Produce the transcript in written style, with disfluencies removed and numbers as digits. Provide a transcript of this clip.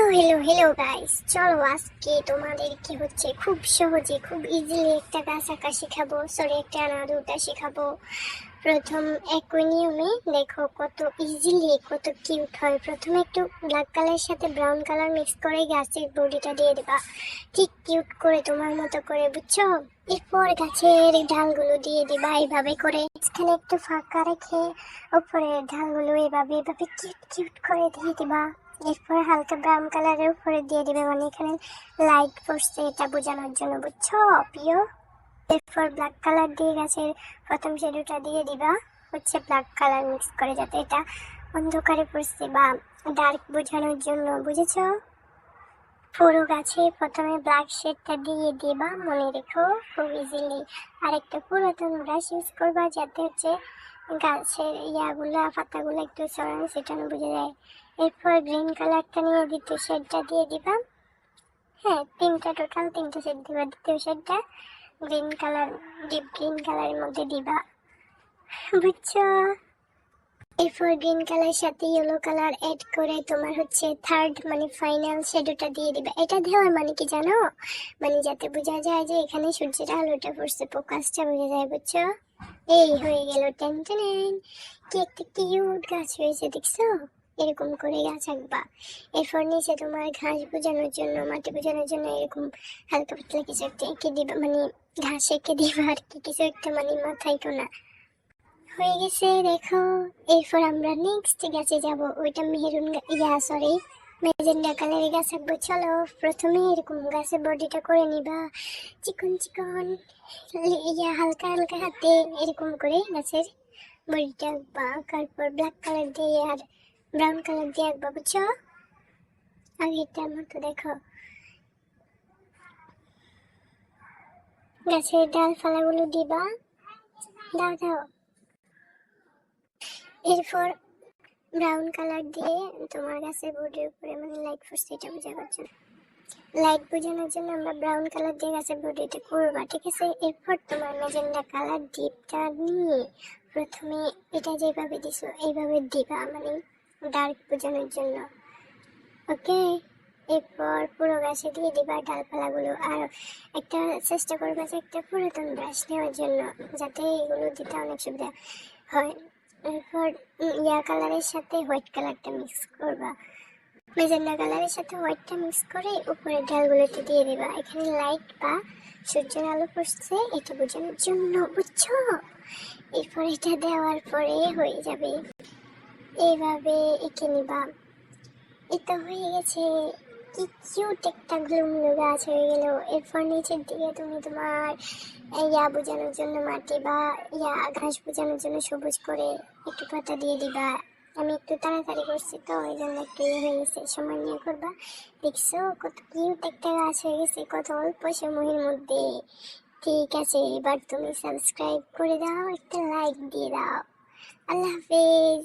Hello hello guys, চলো আজকে তোমাদেরকে খুব সহজে খুব ইজিলি একটা গাছ আঁকা শেখাবো। একটা আনাদুটা শেখাবো। প্রথম একই নিয়মে দেখো কত ইজিলি কত কিউট হয়। প্রথমে একটু ব্ল্যাক কালারের সাথে ব্রাউন কালার মিক্স করে গাছের বডিটা দিয়ে দেবা, ঠিক কিউট করে তোমার মতো করে, বুঝছো? এরপর গাছের ডালগুলো দিয়ে দিবা এইভাবে করে, এখানে একটু ফাঁকা রেখে উপরে ডালগুলো এভাবে এভাবে কিউট কিউট করে দিয়ে দিবা। এরপর হালকা ব্রাউন কালারের উপরে দিয়ে দিবে, মানে এখানে লাইট পড়ছে এটা বোঝানোর জন্য, বুঝছো প্রিয়? এরপর ব্ল্যাক কালার দিয়ে গাছের প্রথম শ্যাডোটা দিয়ে দিবা, ব্ল্যাক কালার মিক্স করে, যাতে এটা অন্ধকারে পড়ছে বা ডার্ক বোঝানোর জন্য, বুঝেছো? পুরো গাছে প্রথমে ব্ল্যাক শেডটা দিয়ে দিবা, মনে রেখো খুব ইজিলি। আর একটা পুরাতন ব্রাশ ইউজ করবা, যাতে গাছের ইয়াগুলা পাতাগুলো একটু সরানো সেটানো বোঝা যায়। এরপর গ্রিন কালারটা নিয়ে দ্বিতীয় শেডটা দিয়ে দিবা। হ্যাঁ, টোটাল তিনটা শেড দিবা। দ্বিতীয় শেডটা গ্রিন কালার, ডিপ গ্রিন কালারের মধ্যে দিবা, বুঝছো? এরপর গ্রিন কালারের সাথে ইয়েলো কালার অ্যাড করে তোমার থার্ড মানে ফাইনাল শ্যাডোটা দিয়ে দিবা। এটা দেওয়ার মানে কি জানো? মানে যাতে বোঝা যায় যে এখানে সূর্যের আলোটা পড়ছে, ফোকাসটা বোঝা যায়, বুঝছো? এই হয়ে গেল, টেন টেন, কি একটা কিউট গাছ হয়েছে, দেখছো? এরকম করে গাছ আঁকবা। এরপর নিচে তোমার ঘাস বোঝানোর জন্য, মাটি বোঝানোর জন্য এরকম হালকা পাতলা কিছু একটা এঁকে দিবা, মানে ঘাস এঁকে দিবা আর কি, কিছু একটা, মানে মাথায় কোনা হয়ে গেছে। দেখো, এরপর আমরা নেক্সট গাছে যাব, ওইটা মেরুন মেজেন্ডা কালারের গাছ আঁকবো। চলো, প্রথমে এরকম গাছের বডিটা করে নিবা, চিকন চিকন হালকা হালকা হাতে এরকম করে গাছের বডিটা আঁকবা। তারপর ব্ল্যাক কালার দিয়ে আর ব্রাউন কালার দিয়ে আঁকবা, বুঝছো? আগেরটার মতো দেখো, গাছের ডালপালাগুলো দিবা, দাও দাও। এরপর ব্রাউন কালার দিয়ে তোমার গাছের বোর্ডের উপরে, মানে লাইট পড়ছে এটা বোঝানোর জন্য, আমরা ব্রাউন কালার দিয়ে গাছের বডিটা করবা, ঠিক আছে? এরপর তোমার ম্যাজেন্ডা কালার ডিপটা নিয়ে প্রথমে এটা যেভাবে দিছো এইভাবে দিবা, মানে ডার্ক বোঝানোর জন্য, ওকে? এরপর পুরো গাছে দিয়ে দিবা ডালপালাগুলো। আর একটা চেষ্টা করবা যে একটা পুরাতন ব্রাশ নেওয়ার জন্য, যাতে এগুলো দিতে অনেক সুবিধা হয়। এরপর ইয়া কালারের সাথে হোয়াইট কালারটা মিক্স করবা, মেজেন্ডা কালারের সাথে হোয়াইটটা মিক্স করে উপরে ডালগুলোতে দিয়ে দিবা। এখানে লাইট বা সূর্যের আলো পড়ছে এটা বোঝানোর জন্য, বুঝছো? এরপর এটা দেওয়ার পরে হয়ে যাবে, এইভাবে এঁকে নিবা। এটা হয়ে গেছে, কি কিউট একটা গ্লুমগ্লো গাছ হয়ে গেল। এরপর নিচের দিকে তুমি তোমার ইয়া বোঝানোর জন্য মাটি বা ঘাস বোঝানোর জন্য সবুজ করে একটু পাতা দিয়ে দিবা। আমি একটু তাড়াতাড়ি করছি তো এই জন্য একটু হয়ে গেছে, সময় নিয়ে করবা। দেখছো কত কিউট একটা গাছ হয়ে গেছে, কত অল্প সময়ের মধ্যে। ঠিক আছে, এবার তুমি সাবস্ক্রাইব করে দাও, একটা লাইক দিয়ে দাও। আল্লাহ হাফেজ।